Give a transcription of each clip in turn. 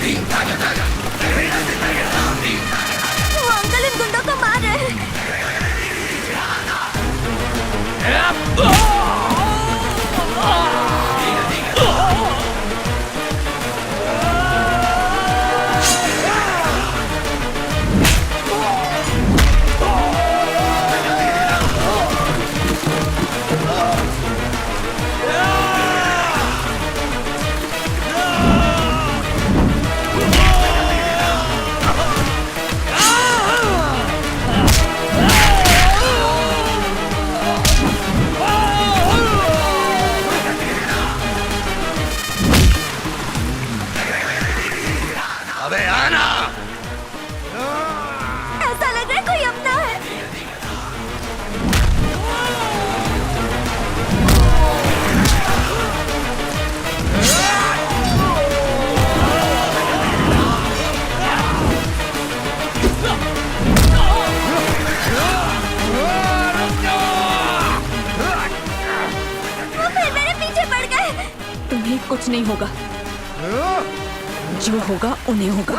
वो अंकल इन गुंडों को मार रहे हैं। अबे आना। ऐसा लग रहा है कोई अपना है। वो फिर मेरे पीछे पड़ गए। तुम्हें कुछ नहीं होगा, जो होगा उन्हें होगा।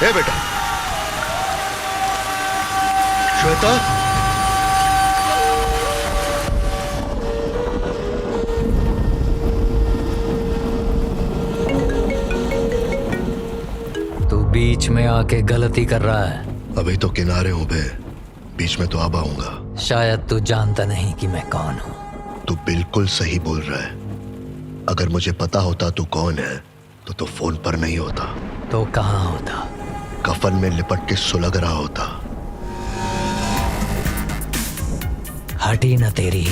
ए बेटा, श्वेता। तू बीच में आके गलती कर रहा है। अभी तो किनारे हूं बे, बीच में तो अब आऊंगा। शायद तू जानता नहीं कि मैं कौन हूँ। तू बिल्कुल सही बोल रहा है। अगर मुझे पता होता तू कौन है तो फोन पर नहीं होता। तो कहाँ होता? कफन में लिपट के सुलग रहा होता। हटी न तेरी।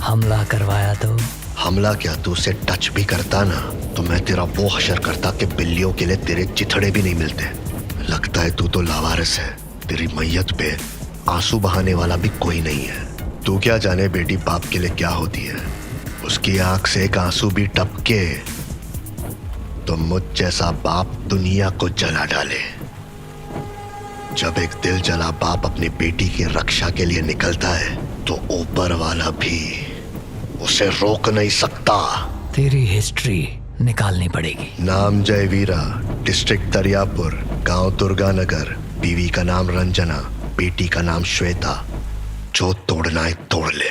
हमला करवाया तो? हमला क्या, तू उसे टच भी करता ना तो मैं तेरा वो हशर करता कि बिल्लियों के लिए तेरे चिथड़े भी नहीं मिलते। लगता है तू तो लावारिस है। तेरी मैयत पे आंसू बहाने वाला भी कोई नहीं है। तू क्या जाने बेटी बाप के लिए क्या होती है। उसकी आंख से एक आंसू भी टपके तो मुझ जैसा बाप दुनिया को जला डाले। जब एक दिल जला बाप अपनी बेटी की रक्षा के लिए निकलता है तो ऊपर वाला भी उसे रोक नहीं सकता। तेरी हिस्ट्री निकालनी पड़ेगी। नाम जयवीरा, डिस्ट्रिक्ट दरियापुर, गांव दुर्गानगर, बीवी का नाम रंजना, बेटी का नाम श्वेता। जो तोड़ना है तोड़ ले।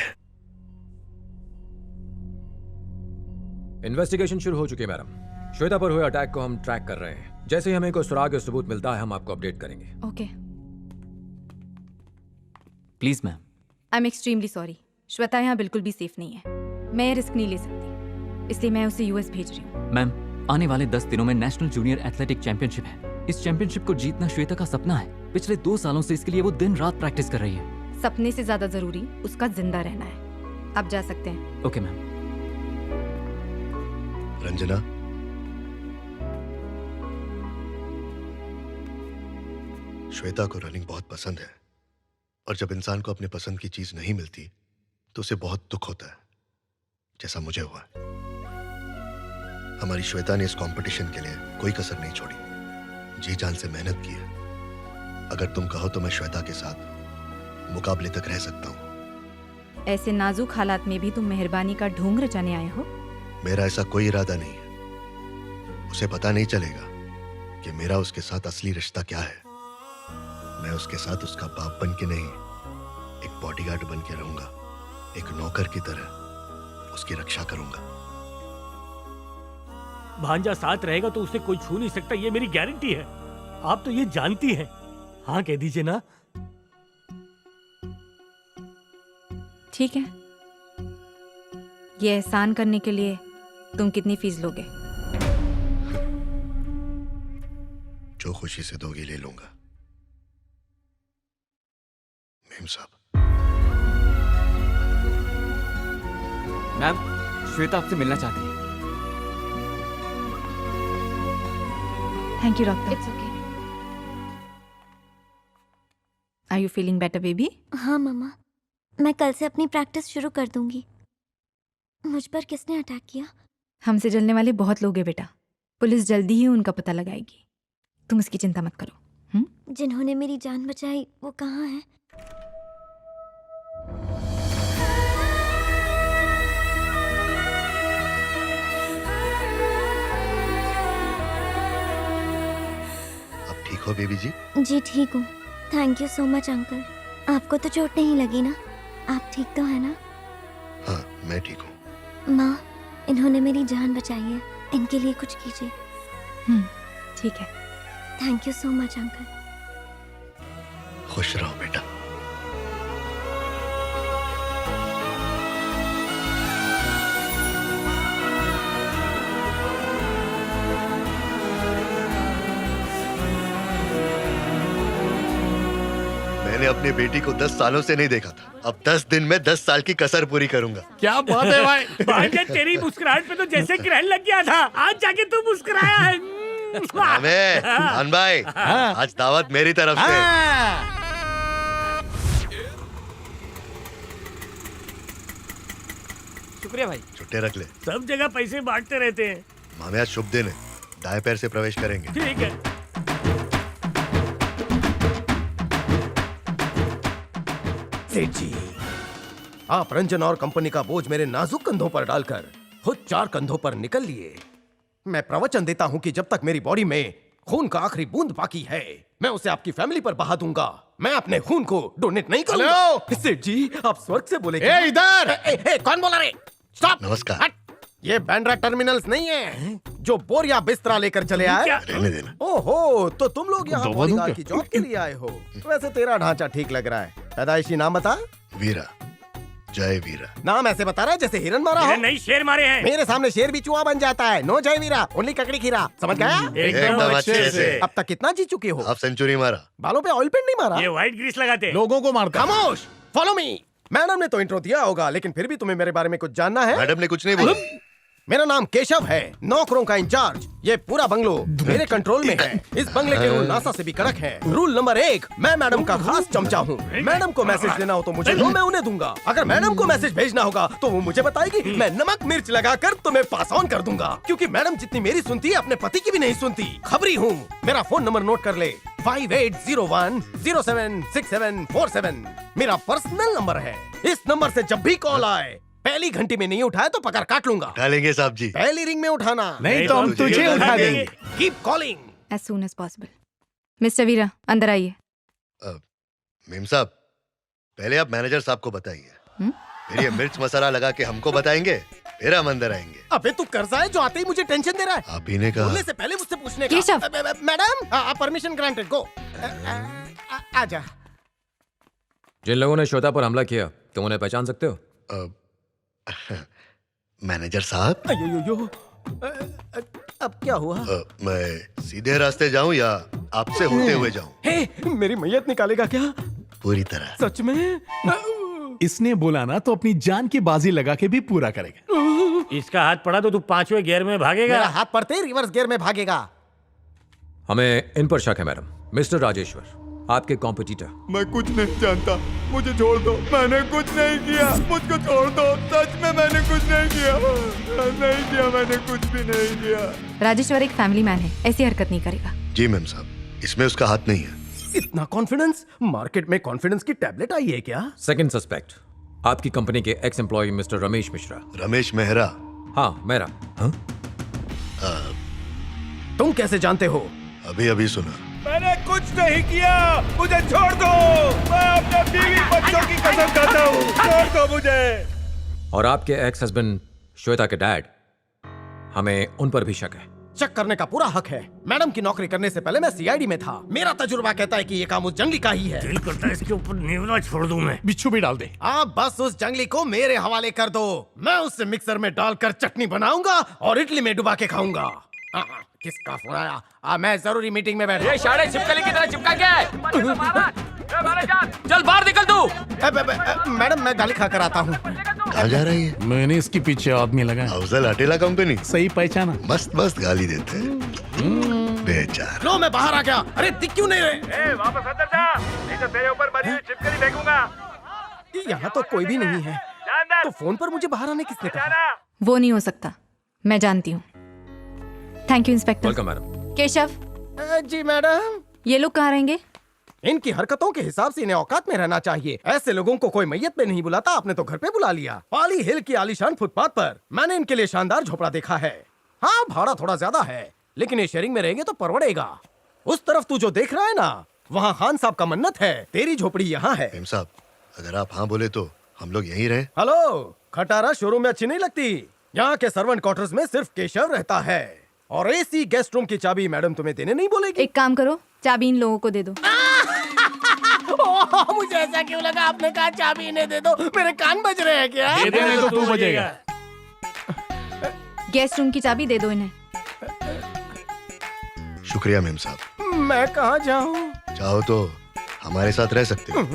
इन्वेस्टिगेशन शुरू हो चुकी है मैडम। श्वेता पर हुए अटैक को हम ट्रैक कर रहे हैं। जैसे ही हमें कोई सुराग या सबूत मिलता है हम आपको अपडेट करेंगे। Okay. Please ma'am. I am extremely sorry. Shweta यहाँ बिल्कुल भी सेफ नहीं है। मैं ये रिस्क नहीं ले सकती, इसलिए मैं उसे यूएस भेज रही हूँ। मैम, आने वाले 10 दिनों में नेशनल जूनियर एथलेटिक चैंपियनशिप है। इस चैंपियनशिप को जीतना श्वेता का सपना है। पिछले 2 सालों से इसके लिए वो दिन रात प्रैक्टिस कर रही है। सपने से ज्यादा जरूरी उसका जिंदा रहना है। आप जा सकते हैं। Okay ma'am. रंजना, श्वेता को रनिंग बहुत पसंद है और जब इंसान को अपने पसंद की चीज नहीं मिलती तो उसे बहुत दुख होता है, जैसा मुझे हुआ। हमारी श्वेता ने इस कंपटीशन के लिए कोई कसर नहीं छोड़ी। जी जान से मेहनत की है। अगर तुम कहो तो मैं श्वेता के साथ मुकाबले तक रह सकता हूँ। ऐसे नाजुक हालात में भी तुम मेहरबानी का ढोंग रचाने आए हो? मेरा ऐसा कोई इरादा नहीं है। उसे पता नहीं चलेगा कि मेरा उसके साथ असली रिश्ता क्या है। मैं उसके साथ उसका बाप बन के नहीं, एक बॉडीगार्ड बन के रहूंगा। एक नौकर की तरह उसकी रक्षा करूंगा। भांजा साथ रहेगा तो उसे कोई छू नहीं सकता, ये मेरी गारंटी है। आप तो ये जानती हैं। हाँ कह दीजिए ना। ठीक है, ये एहसान करने के लिए तुम कितनी फीस लोगे? जो खुशी से दोगी ले लूंगा। मेम साहब। मैम, श्वेता आपसे मिलना चाहती है। Thank you doctor. It's okay. Are you feeling better baby? हाँ मम्मा, मैं कल से अपनी प्रैक्टिस शुरू कर दूंगी। मुझ पर किसने अटैक किया? हमसे जलने वाले बहुत लोग हैं बेटा। पुलिस जल्दी ही उनका पता लगाएगी, तुम इसकी चिंता मत करो। जिन्होंने मेरी जान बचाई वो कहाँ है? अब ठीक हो बेबी जी? जी ठीक हूँ। Thank you so much uncle. आपको तो चोट नहीं लगी ना? आप ठीक तो है ना? हाँ मैं ठीक हूँ। माँ, इन्होंने मेरी जान बचाई है, इनके लिए कुछ कीजिए। ठीक है। Thank you so much uncle. खुश रहो बेटा। मैंने अपनी बेटी को 10 सालों से नहीं देखा था। अब 10 दिन में 10 साल की कसर पूरी करूंगा। क्या बात है भाई। भांजा तेरी मुस्कुराहट पे तो जैसे ग्रहण लग गया था, आज जाके तू मुस्कुराया है। खान भाई, आज दावत मेरी तरफ से। शुक्रिया भाई। छुट्टे रख ले। सब जगह पैसे बांटते रहते हैं। मामे आज शुभ दिन है, दाएं पैर से प्रवेश करेंगे। ठीक है। सेठ जी, आप रंजन और कंपनी का बोझ मेरे नाजुक कंधों पर डालकर खुद 4 कंधों पर निकल लिए। मैं प्रवचन देता हूं कि जब तक मेरी बॉडी में खून का आखिरी बूंद बाकी है, मैं उसे आपकी फैमिली पर बहा दूंगा। मैं अपने खून को डोनेट नहीं करूंगा। सेठ जी, आप स्वर्ग से बोले क्या? इधर कौन बोला रे? स्टॉप। नमस्कार। ये बैंड्रा टर्मिनल्स नहीं है जो बोरिया बिस्तरा लेकर चले आए। रहने देना। ओहो, तो तुम लोग यहाँ बॉडीगार्ड की जॉब के लिए आए हो। वैसे तेरा ढांचा ठीक लग रहा है। पैदाइशी नाम बता। वीरा, जय वीरा। नाम ऐसे बता रहा है जैसे हिरन मारा हो। नहीं, शेर मारे हैं। मेरे सामने शेर भी चूहा बन जाता है। नो जय वीरा, ओनली ककड़ी खीरा। समझ गया? एकदम अच्छे से। अब तक कितना जी चुके हो? आप सेंचुरी मारा। बालों पे ऑयल पेंट नहीं मारा? ये व्हाइट ग्रीस लगाते। लोगों को मारता। खामोश, फॉलो मी। मैडम ने तो इंट्रो दिया होगा, लेकिन फिर भी तुम्हें मेरे बारे में कुछ जानना है? मैडम ने कुछ नहीं बोला। मेरा नाम केशव है, नौकरों का इंचार्ज। ये पूरा बंगलो मेरे कंट्रोल में है। इस बंगले के रूल नासा से भी कड़क हैं। रूल नंबर 1, मैं मैडम का खास चमचा हूँ। मैडम को मैसेज देना हो तो मुझे दो, मैं उन्हें दूंगा। अगर मैडम को मैसेज भेजना होगा तो वो मुझे बताएगी। मैं नमक मिर्च लगाकर तुम्हें पास ऑन कर दूंगा, क्योंकि मैडम जितनी मेरी सुनती है अपने पति की भी नहीं सुनती। खबरी हूँ। मेरा फोन नंबर नोट कर ले, 5801076747। मेरा पर्सनल नंबर है। इस नंबर से जब भी कॉल आए, पहली घंटी में नहीं उठाया तो पकड़ काट लूंगा। उठा लेंगे साहब जी। पहली रिंग में उठाना। नहीं तो हम तुझे उठा देंगे। Keep calling. As soon as possible. Mister Veera, अंदर आइए। मेम साहब, पहले आप मैनेजर साहब को बताइए, फिर ये मिर्च मसाला लगा के हमको बताएंगे, फिर हम अंदर आएंगे। अबे तू कर्जा है जो आते ही मुझे टेंशन दे रहा है। आप ही ने कहा। बोलने से पहले मुझसे पूछने का। केशव। मैडम, परमिशन ग्रांटेड, गो। आजा। जिन लोगों ने श्वेता पर हमला किया, तुम उन्हें पहचान सकते हो? मैनेजर साहब, अब क्या हुआ? मैं सीधे रास्ते जाऊं या आपसे होते हुए जाऊं? हे, मेरी मैयत निकालेगा क्या? पूरी तरह। सच में? इसने बोला ना तो अपनी जान की बाजी लगा के भी पूरा करेगा। इसका हाथ पड़ा तो तू 5वें गियर में भागेगा। मेरा हाथ पड़ते ही रिवर्स गियर में भागेगा। हमें इन पर शक है मैडम। मिस्टर राजेश्वर, आपके कॉम्पिटिटर। मैं कुछ नहीं जानता, मुझे छोड़ दो। मैंने कुछ नहीं किया, मुझको छोड़ दो। सच में मैंने कुछ नहीं किया। नहीं किया, मैंने कुछ भी नहीं किया। राजेश्वर एक फैमिली मैन है, ऐसी हरकत नहीं करेगा। जी मैम साहब, इसमें उसका हाथ नहीं है। इतना कॉन्फिडेंस? मार्केट में कॉन्फिडेंस की टैबलेट आई है क्या? सेकंड सस्पेक्ट आपकी कंपनी के ex employee mister Ramesh Mishra. Ramesh Mehra? हाँ मेरा। तुम कैसे जानते हो? अभी अभी सुना। मैंने कुछ नहीं किया, मुझे छोड़ दो। मैं अपने बीवी बच्चों की कसम खाता हूँ, छोड़ दो मुझे। और आपके एक्स हस्बैंड श्वेता के डैड, हमें उन पर भी शक है। चेक करने का पूरा हक है। मैडम की नौकरी करने से पहले मैं सीआईडी में था। मेरा तजुर्बा कहता है कि ये काम उस जंगली का ही है। दिल करता है इसके ऊपर नेवला छोड़ दूं मैं। बिच्छू भी डाल दे। आप बस उस जंगली को मेरे हवाले कर दो। मैं उससे मिक्सर में डालकर चटनी बनाऊंगा और इडली में डुबा के खाऊंगा। किसका फोन आया? मैं जरूरी मीटिंग में बैठा। ये साढ़े छिपकली की तरह चिपका क्या है? चल बाहर निकल तू। मैडम मैं गाली खाकर आता हूँ। कहाँ जा रही है? मैंने इसके पीछे आदमी लगा। अफजल अटेला कंपनी। सही पहचाना। मस्त मस्त गाली देते हैं। बेचारा। लो मैं बाहर आ गया। अरे दिख क्यों नहीं रहे? वापस अंदर जा, नहीं तो तेरे ऊपर मरी हुई छिपकली फेंकूंगा। यहाँ तो कोई भी नहीं है। तो फोन पर मुझे बाहर आने किसने कहा? वो नहीं हो सकता, मैं जानती हूँ। Thank you inspector. Welcome madam. Keshav, जी मैडम। ये लोग कहाँ रहेंगे? इनकी हरकतों के हिसाब से इन्हें औकात में रहना चाहिए। ऐसे लोगों को कोई मैयत पे नहीं बुलाता, आपने तो घर पे बुला लिया। पाली हिल की आलीशान फुटपाथ पर मैंने इनके लिए शानदार झोपड़ा देखा है। हाँ भाड़ा थोड़ा ज्यादा है, लेकिन ये शेयरिंग में रहेंगे तो परवड़ेगा। उस तरफ तू जो देख रहा है ना, वहाँ खान साहब का मन्नत है। तेरी झोपड़ी यहाँ है। मेम साहब, अगर आप हाँ बोले तो हम लोग यहीं रहे। हेलो, खटारा शोरूम में अच्छी नहीं लगती। यहाँ के सर्वेंट क्वार्टर्स में सिर्फ केशव रहता है। और एसी गेस्ट रूम की चाबी मैडम तुम्हें देने नहीं बोलेगी। एक काम करो, चाबी इन लोगों को दे दो। मुझे ऐसा क्यों लगा आपने कहा चाबी इन्हें दे दो? मेरे कान बज रहे हैं क्या? दे देने तो तू बजेगा। गेस्ट रूम की चाबी दे दो इन्हें। शुक्रिया मेम साहब। मैं कहाँ जाऊँ? चाहो तो हमारे साथ रह सकते हो।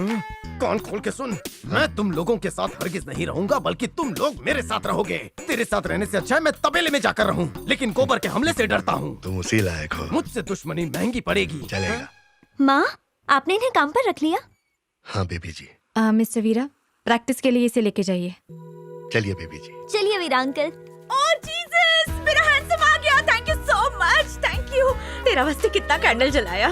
कान खोल के सुन, मैं तुम लोगों के साथ हरगिज नहीं रहूंगा, बल्कि तुम लोग मेरे साथ रहोगे। तेरे साथ रहने से अच्छा है मैं तबेले में जाकर रहूं, लेकिन गोबर के हमले से डरता हूँ। तुम उसी लायक हो। मुझसे दुश्मनी महंगी पड़ेगी। चलेगा। माँ, आपने इन्हें काम पर रख लिया? हाँ बेबी जी। मिस्टर वीरा, प्रैक्टिस के लिए इसे लेके जाइए। चलिए बेबी जी। चलिए वीरा अंकल। ओह जीसस, मेरा हैंडसम आ गया। Thank you so much, thank you. तेरा वास्ते कितना कैंडल जलाया।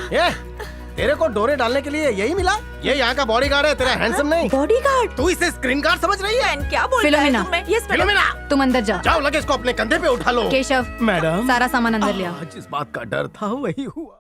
तेरे को डोरे डालने के लिए यही मिला? ये यहाँ का बॉडीगार्ड है, तेरा हैंडसम नहीं। बॉडीगार्ड? तू इसे स्क्रीन गार्ड समझ रही है? क्या बोल रहा है तुम्हें? यस फिलोमिना, तुम अंदर जाओ। जाओ लगेज को अपने कंधे पे उठा लो। केशव, मैडम, सारा सामान अंदर ले आओ। जिस बात का डर था वही हुआ।